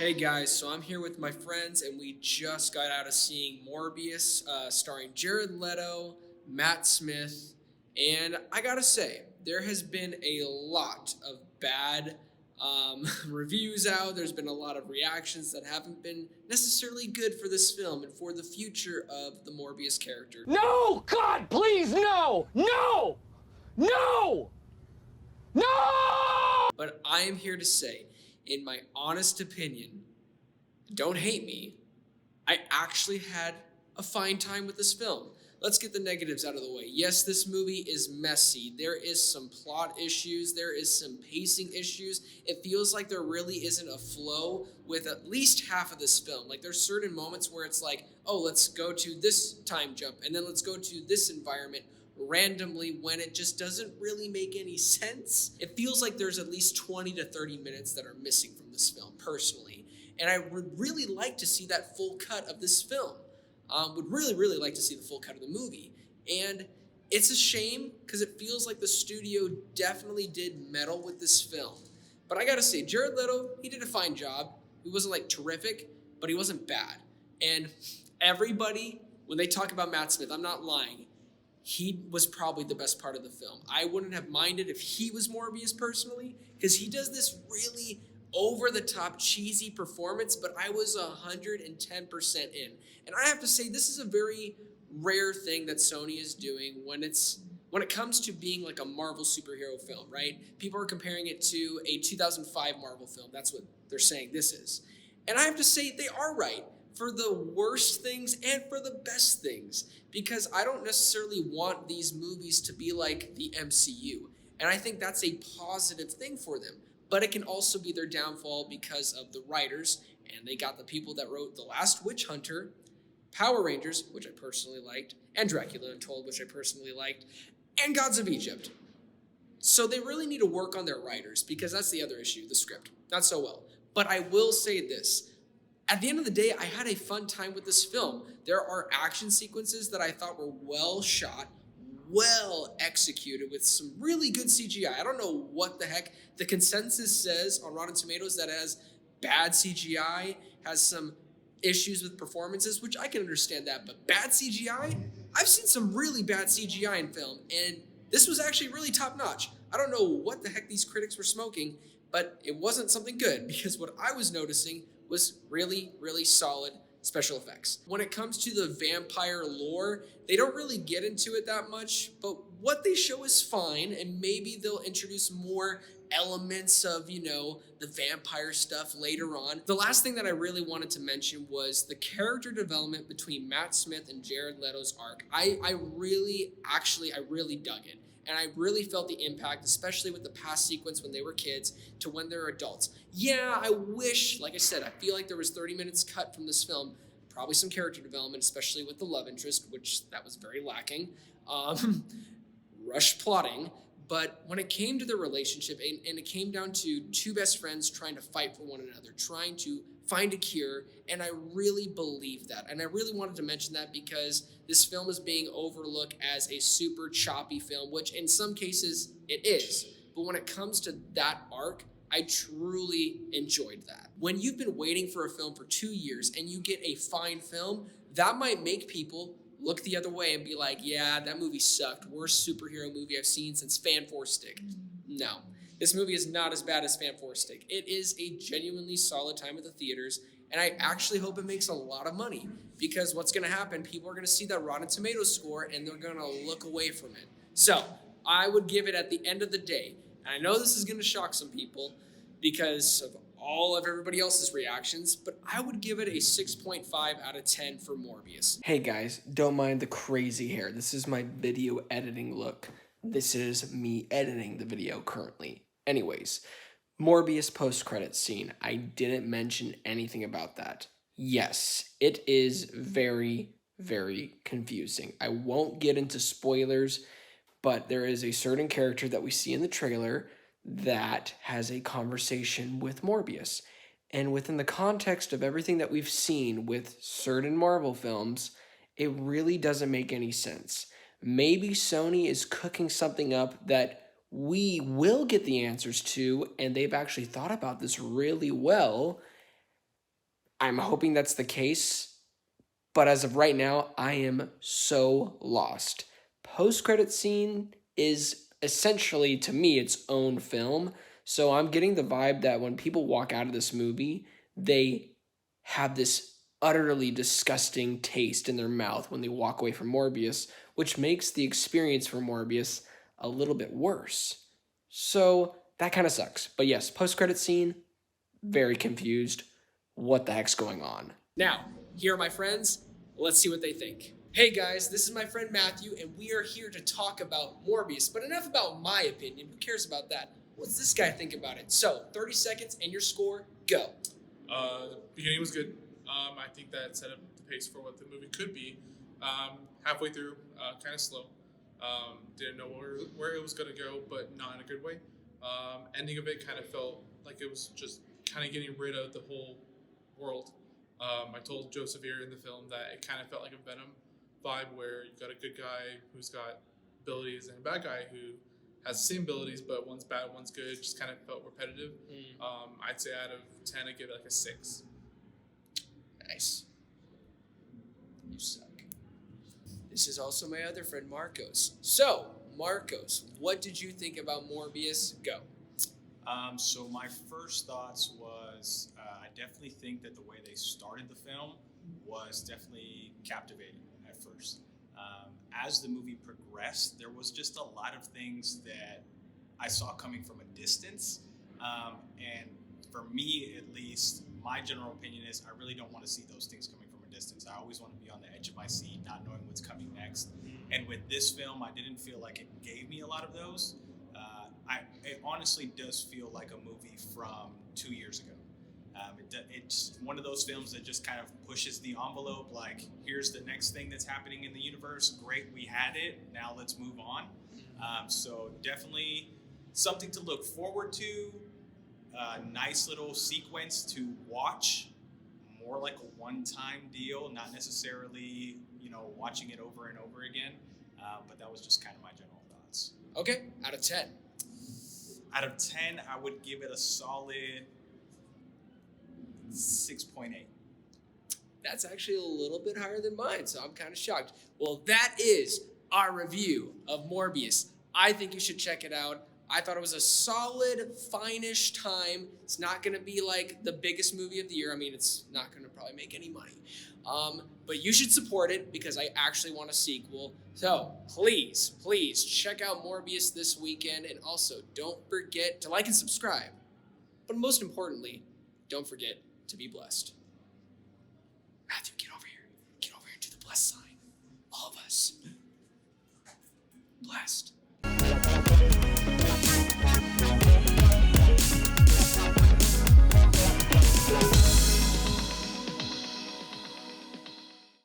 Hey guys, so I'm here with my friends, and we just got out of seeing Morbius, starring Jared Leto, Matt Smith, and I gotta say, there has been a lot of bad reviews out. There's been a lot of reactions that haven't been necessarily good for this film and for the future of the Morbius character. No! God, please, no! No! No! No! But I am here to say, in my honest opinion, don't hate me, I actually had a fine time with this film. Let's get the negatives out of the way. Yes, this movie is messy. There is some plot issues. There is some pacing issues. It feels like there really isn't a flow with at least half of this film. Like there's certain moments where it's like, oh, let's go to this time jump and then let's go to this environment randomly when it just doesn't really make any sense. It feels like there's at least 20 to 30 minutes that are missing from this film, personally. And I would really like to see that full cut of this film. Would really like to see the full cut of the movie. And it's a shame because it feels like the studio definitely did meddle with this film. But I gotta say, Jared Leto, he did a fine job. He wasn't like terrific, but he wasn't bad. And everybody, when they talk about Matt Smith, I'm not lying, he was probably the best part of the film. I wouldn't have minded if he was Morbius personally, because he does this really over-the-top cheesy performance, but I was 110% in. And I have to say, this is a very rare thing that Sony is doing when it comes to being like a Marvel superhero film, right? People are comparing it to a 2005 Marvel film. That's what they're saying this is. And I have to say, they are right for the worst things and for the best things, because I don't necessarily want these movies to be like the MCU. And I think that's a positive thing for them. But it can also be their downfall because of the writers, and they got the people that wrote The Last Witch Hunter, Power Rangers, which I personally liked, and Dracula Untold, which I personally liked, and Gods of Egypt. So they really need to work on their writers, because that's the other issue, the script. Not so well. But I will say this. At the end of the day, I had a fun time with this film. There are action sequences that I thought were well shot, well executed with some really good CGI. I don't know what the heck. The consensus says on Rotten Tomatoes that it has bad CGI, has some issues with performances, which I can understand that, but bad CGI? I've seen some really bad CGI in film, and this was actually really top notch. I don't know what the heck these critics were smoking, but it wasn't something good, because what I was noticing was really solid special effects. When it comes to the vampire lore, they don't really get into it that much, but what they show is fine, and maybe they'll introduce more elements of, the vampire stuff later on. The last thing that I really wanted to mention was the character development between Matt Smith and Jared Leto's arc. I really dug it. And I really felt the impact, especially with the past sequence when they were kids to when they're adults. Yeah, I wish, like I said, I feel like there was 30 minutes cut from this film. Probably some character development, especially with the love interest, which that was very lacking. Rushed plotting. But when it came to the relationship, and it came down to two best friends trying to fight for one another, trying to find a cure, and I really believe that. And I really wanted to mention that because this film is being overlooked as a super choppy film, which in some cases it is. But when it comes to that arc, I truly enjoyed that. When you've been waiting for a film for 2 years and you get a fine film, that might make people look the other way and be like, yeah, that movie sucked. Worst superhero movie I've seen since Fan Four Stick. No. This movie is not as bad as Fan Four Stick. It is a genuinely solid time at the theaters, and I actually hope it makes a lot of money, because what's going to happen, people are going to see that Rotten Tomatoes score, and they're going to look away from it. So I would give it, at the end of the day, and I know this is going to shock some people because of all of everybody else's reactions, but I would give it a 6.5 out of 10 for Morbius. Hey guys, don't mind the crazy hair. This is my video editing look. This is me editing the video currently. Anyways, Morbius post-credit scene. I didn't mention anything about that. Yes, it is very confusing. I won't get into spoilers, but there is a certain character that we see in the trailer that has a conversation with Morbius. And within the context of everything that we've seen with certain Marvel films, it really doesn't make any sense. Maybe Sony is cooking something up that we will get the answers to, and they've actually thought about this really well, I'm hoping that's the case. But as of right now, I am so lost. Post-credit scene is essentially, to me, its own film. So I'm getting the vibe that when people walk out of this movie, they have this utterly disgusting taste in their mouth when they walk away from Morbius, which makes the experience for Morbius a little bit worse. So that kind of sucks. But yes, post-credit scene, very confused. What the heck's going on? Now, here are my friends. Let's see what they think. Hey guys, this is my friend Matthew, and we are here to talk about Morbius. But enough about my opinion. Who cares about that? What's this guy think about it? So, 30 seconds and your score, go. The beginning was good. I think that set up the pace for what the movie could be. Halfway through, kind of slow. Didn't know where it was going to go, but not in a good way. Ending of it kind of felt like it was just kind of getting rid of the whole world. I told Joseph here in the film that it kind of felt like a Venom vibe where you've got a good guy who's got abilities and a bad guy who has the same abilities, but one's bad, one's good. Just kind of felt repetitive. I'd say out of 10, I'd give it like a 6. Nice. You suck. This is also my other friend Marcos. So, Marcos, what did you think about Morbius? Go. So my first thoughts was I definitely think that the way they started the film was definitely captivating at first. As the movie progressed, there was just a lot of things that I saw coming from a distance. And for me, at least, my general opinion is I really don't want to see those things coming from a distance. I always want to be on the edge of my seat, not knowing what's coming next. And with this film, I didn't feel like it gave me a lot of those. It honestly does feel like a movie from 2 years ago. It's one of those films that just kind of pushes the envelope, like, here's the next thing that's happening in the universe. Great, we had it. Now let's move on. So definitely something to look forward to. Nice little sequence to watch. More like a one-time deal, not necessarily, watching it over and over again. But that was just kind of my general thoughts. Okay, out of 10. Out of 10, I would give it a solid 6.8. That's actually a little bit higher than mine, so I'm kind of shocked. Well, that is our review of Morbius. I think you should check it out. I thought it was a solid, fine-ish time. It's not going to be like the biggest movie of the year. I mean, it's not going to probably make any money. But you should support it because I actually want a sequel. So please check out Morbius this weekend. And also, don't forget to like and subscribe. But most importantly, don't forget to be blessed. Matthew, get over here. Get over here and do the blessed sign. All of us. Blessed.